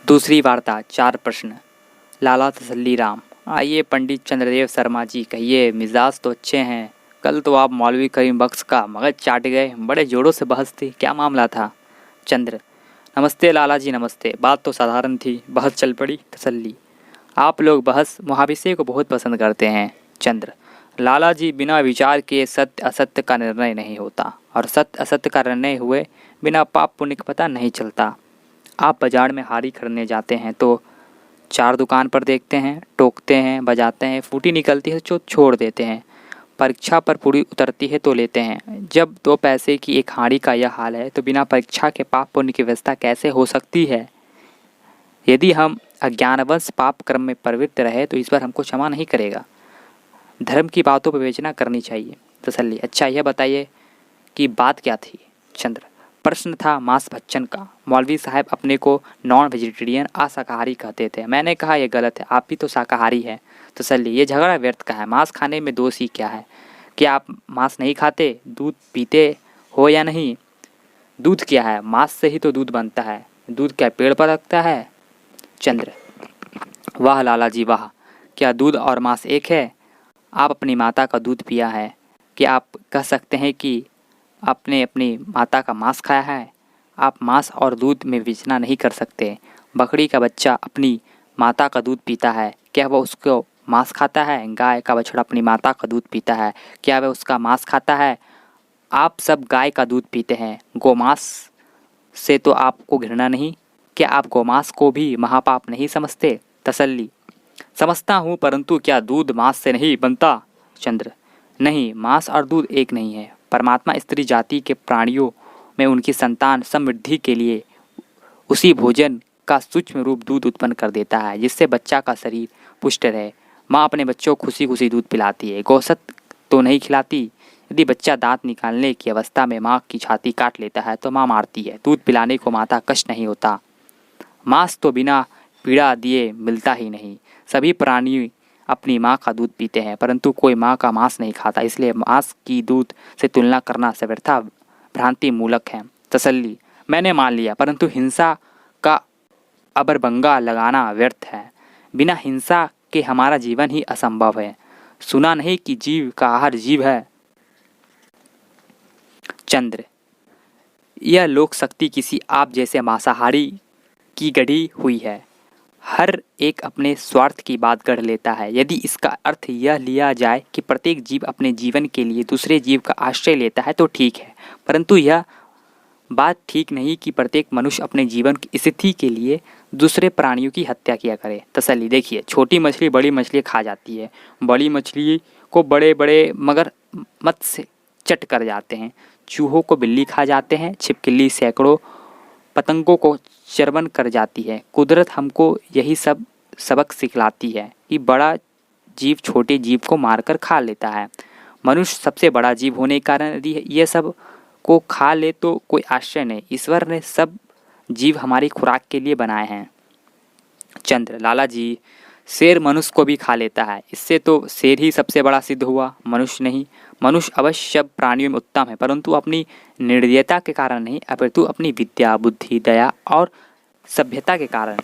दूसरी वार्ता 4 प्रश्न। लाला तसल्ली राम। आइए पंडित चंद्रदेव शर्मा जी, कहिए, मिजाज तो अच्छे हैं। कल तो आप मौलवी करीम बख्श का मगज चाट गए, बड़े जोरों से बहस थी, क्या मामला था? चंद्र: नमस्ते लाला जी, नमस्ते। बात तो साधारण थी, बहस चल पड़ी। तसल्ली: आप लोग बहस मुहाविसे को बहुत पसंद करते हैं। चंद्र: लाला जी, बिना विचार के सत्य असत्य का निर्णय नहीं होता, और सत्य असत्य का निर्णय हुए बिना पाप पुण्य का पता नहीं चलता। आप बाजार में हारी खरीदने जाते हैं तो 4 दुकान पर देखते हैं, टोकते हैं, बजाते हैं, फूटी निकलती है तो छोड़ देते हैं। परीक्षा पर पूरी उतरती है तो लेते हैं। जब 2 पैसे की एक हांडी का यह हाल है तो बिना परीक्षा के पाप पुण्य की व्यवस्था कैसे हो सकती है? यदि हम अज्ञानवश पाप कर्म में प्रवृत्त रहे तो ईश्वर हमको क्षमा नहीं करेगा। धर्म की बातों पर विवेचना करनी चाहिए। तसल्ली: अच्छा, यह बताइए कि बात क्या थी? चंद्र: प्रश्न था मांस भक्षण का। मौलवी साहब अपने को नॉन वेजिटेरियन अशाकाहारी कहते थे। मैंने कहा यह गलत है, आप भी तो शाकाहारी हैं। तसल्ली: ये झगड़ा व्यर्थ का है। मांस खाने में दोष ही क्या है? क्या आप मांस नहीं खाते? दूध पीते हो या नहीं? दूध क्या है? मांस से ही तो दूध बनता है। दूध क्या पेड़ पर लगता है? चंद्र: वाह लाला जी वाह, क्या दूध और मांस एक है? आप अपनी माता का दूध पिया है, क्या आप कह सकते हैं कि आपने अपनी माता का मांस खाया है? आप मांस और दूध में विवेचना नहीं कर सकते। बकरी का बच्चा अपनी माता का दूध पीता है, क्या वह उसको मांस खाता है? गाय का बछड़ा अपनी माता का दूध पीता है, क्या वह उसका मांस खाता है? आप सब गाय का दूध पीते हैं, गोमांस से तो आपको घृणा नहीं? क्या आप गोमांस को भी महापाप नहीं समझते? तसल्ली: समझता हूँ, परंतु क्या दूध मांस से नहीं बनता? चंद्र: नहीं, मांस और दूध एक नहीं है। परमात्मा स्त्री जाति के प्राणियों में उनकी संतान समृद्धि के लिए उसी भोजन का सूक्ष्म रूप दूध उत्पन्न कर देता है, जिससे बच्चा का शरीर पुष्ट रहे। माँ अपने बच्चों को खुशी खुशी दूध पिलाती है, गौसत तो नहीं खिलाती। यदि बच्चा दांत निकालने की अवस्था में माँ की छाती काट लेता है तो माँ मारती है। दूध पिलाने को माता कष्ट नहीं होता। मांस तो बिना पीड़ा दिए मिलता ही नहीं। सभी प्राणी अपनी माँ का दूध पीते हैं, परंतु कोई माँ का मांस नहीं खाता, इसलिए मांस की दूध से तुलना करना व्यर्था भ्रांति मूलक है। तसल्ली: मैंने मान लिया, परंतु हिंसा का अबरबंगा लगाना व्यर्थ है। बिना हिंसा के हमारा जीवन ही असंभव है। सुना नहीं कि जीव का आहार जीव है? चंद्र: यह लोक शक्ति किसी आप जैसे मांसाहारी की गढ़ी हुई है। हर एक अपने स्वार्थ की बात गढ़ लेता है। यदि इसका अर्थ यह लिया जाए कि प्रत्येक जीव अपने जीवन के लिए दूसरे जीव का आश्रय लेता है तो ठीक है, परंतु यह बात ठीक नहीं कि प्रत्येक मनुष्य अपने जीवन की स्थिति के लिए दूसरे प्राणियों की हत्या किया करे। तसल्ली: देखिए, छोटी मछली बड़ी मछली खा जाती है, बड़ी मछली को बड़े बड़े मगर मत्स्य चट कर जाते हैं, चूहों को बिल्ली खा जाते हैं, छिपकली सैकड़ों पतंगों को चरवन कर जाती है। कुदरत हमको यही सब सबक सिखलाती है कि बड़ा जीव छोटे जीव को मारकर खा लेता है। मनुष्य सबसे बड़ा जीव होने के कारण यदि ये सब को खा ले तो कोई आश्चर्य नहीं। ईश्वर ने सब जीव हमारी खुराक के लिए बनाए हैं। चंद्र: लाला जी, शेर मनुष्य को भी खा लेता है, इससे तो शेर ही सबसे बड़ा सिद्ध हुआ, मनुष्य नहीं। मनुष्य अवश्य सब प्राणियों में उत्तम है, परंतु अपनी निर्दयता के कारण नहीं, अपितु अपनी विद्या, बुद्धि, दया और सभ्यता के कारण।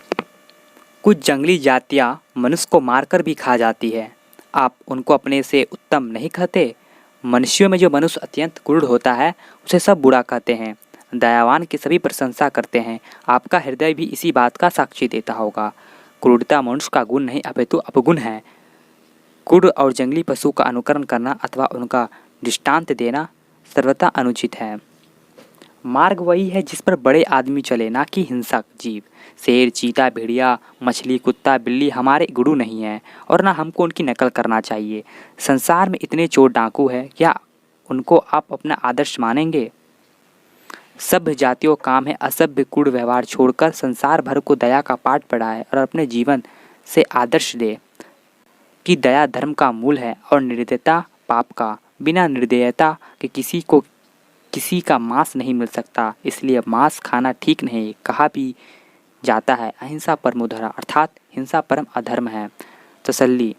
कुछ जंगली जातियाँ मनुष्य को मारकर भी खा जाती है, आप उनको अपने से उत्तम नहीं कहते? मनुष्यों में जो मनुष्य अत्यंत क्रूर होता है उसे सब बुरा कहते हैं, दयावान की सभी प्रशंसा करते हैं। आपका हृदय भी इसी बात का साक्षी देता होगा। क्रूरता मनुष्य का गुण नहीं अपितु अपगुण है। क्रूर और जंगली पशु का अनुकरण करना अथवा उनका दृष्टांत देना सर्वथा अनुचित है। मार्ग वही है जिस पर बड़े आदमी चले, ना कि हिंसक जीव। शेर, चीता, भेड़िया, मछली, कुत्ता, बिल्ली हमारे गुरु नहीं हैं, और ना हमको उनकी नकल करना चाहिए। संसार में इतने चोर डाकू हैं, क्या उनको आप अपना आदर्श मानेंगे? सभ्य जातियों काम है असभ्य क्रूर व्यवहार छोड़कर संसार भर को दया का पाठ पढ़ाए और अपने जीवन से आदर्श दे कि दया धर्म का मूल है और निर्दयता पाप का। बिना निर्दयता के किसी का मांस नहीं मिल सकता, इसलिए मांस खाना ठीक नहीं। कहा भी जाता है अहिंसा परमो धर्मः, अर्थात हिंसा परम अधर्म है। तसल्ली: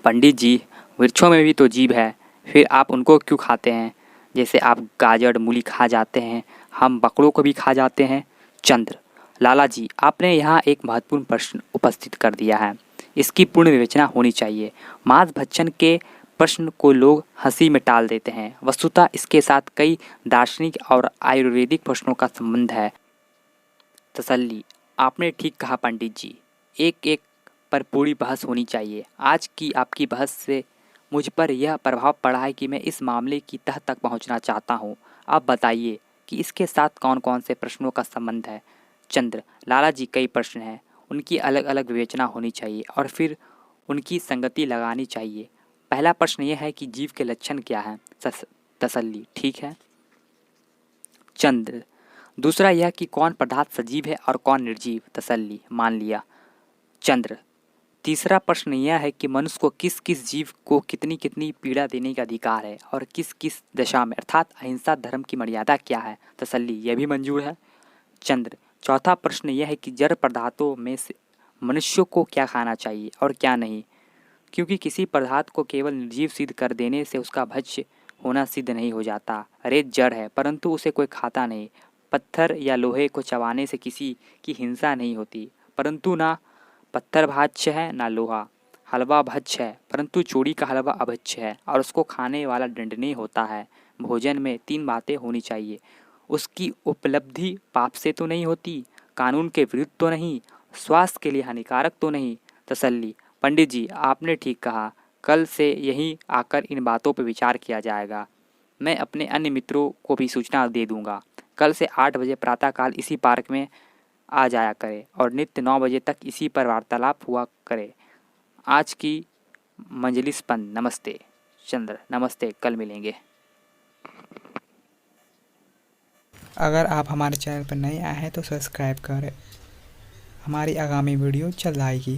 पंडित जी, वृक्षों में भी तो जीव है, फिर आप उनको क्यों खाते हैं? जैसे आप गाजर मूली खा जाते हैं, हम बकरों को भी खा जाते हैं। चंद्र: लाला जी, आपने यहाँ एक महत्वपूर्ण प्रश्न उपस्थित कर दिया है। इसकी पूर्ण विवेचना होनी चाहिए। मांस भक्षण के प्रश्न को लोग हंसी में टाल देते हैं। वस्तुतः इसके साथ कई दार्शनिक और आयुर्वेदिक प्रश्नों का संबंध है। तसल्ली, आपने ठीक कहा पंडित जी। एक एक पर पूरी बहस होनी चाहिए। आज की आपकी बहस से मुझ पर यह प्रभाव पड़ा है कि मैं इस मामले की तह तक पहुंचना चाहता हूं। आप बताइए कि इसके साथ कौन कौन से प्रश्नों का संबंध है। चंद्र, लाला जी, कई प्रश्न हैं, उनकी अलग अलग विवेचना होनी चाहिए और फिर उनकी संगति लगानी चाहिए। पहला प्रश्न यह है कि जीव के लक्षण क्या हैं। तसल्ली, ठीक है। चंद्र, दूसरा यह कि कौन पदार्थ सजीव है और कौन निर्जीव। तसल्ली, मान लिया। चंद्र, तीसरा प्रश्न यह है कि मनुष्य को किस किस जीव को कितनी कितनी पीड़ा देने का अधिकार है और किस किस दशा में, अर्थात अहिंसा धर्म की मर्यादा क्या है। तसल्ली, यह भी मंजूर है। चंद्र, चौथा प्रश्न यह है कि जड़ पदार्थों में से मनुष्यों को क्या खाना चाहिए और क्या नहीं, क्योंकि किसी पदार्थ को केवल निर्जीव सिद्ध कर देने से उसका भक्ष्य होना सिद्ध नहीं हो जाता। रेत जड़ है परंतु उसे कोई खाता नहीं। पत्थर या लोहे को चबाने से किसी की हिंसा नहीं होती, परंतु ना पत्थर भक्ष्य है ना लोहा। हलवा भक्ष्य है परंतु चूड़ी का हलवा अभक्ष्य है और उसको खाने वाला दंडनीय होता है। भोजन में 3 बातें होनी चाहिए। उसकी उपलब्धि पाप से तो नहीं होती, कानून के विरुद्ध तो नहीं, स्वास्थ्य के लिए हानिकारक तो नहीं। तसल्ली, पंडित जी, आपने ठीक कहा। कल से यहीं आकर इन बातों पर विचार किया जाएगा। मैं अपने अन्य मित्रों को भी सूचना दे दूंगा। कल से 8 बजे प्रातःकाल इसी पार्क में आ जाया करे और नित्य 9 बजे तक इसी पर वार्तालाप हुआ करे। आज की मंजलिस बंद। नमस्ते। चंद्र, नमस्ते, कल मिलेंगे। अगर आप हमारे चैनल पर नए आए हैं तो सब्सक्राइब करें। हमारी आगामी वीडियो जल्द आएगी।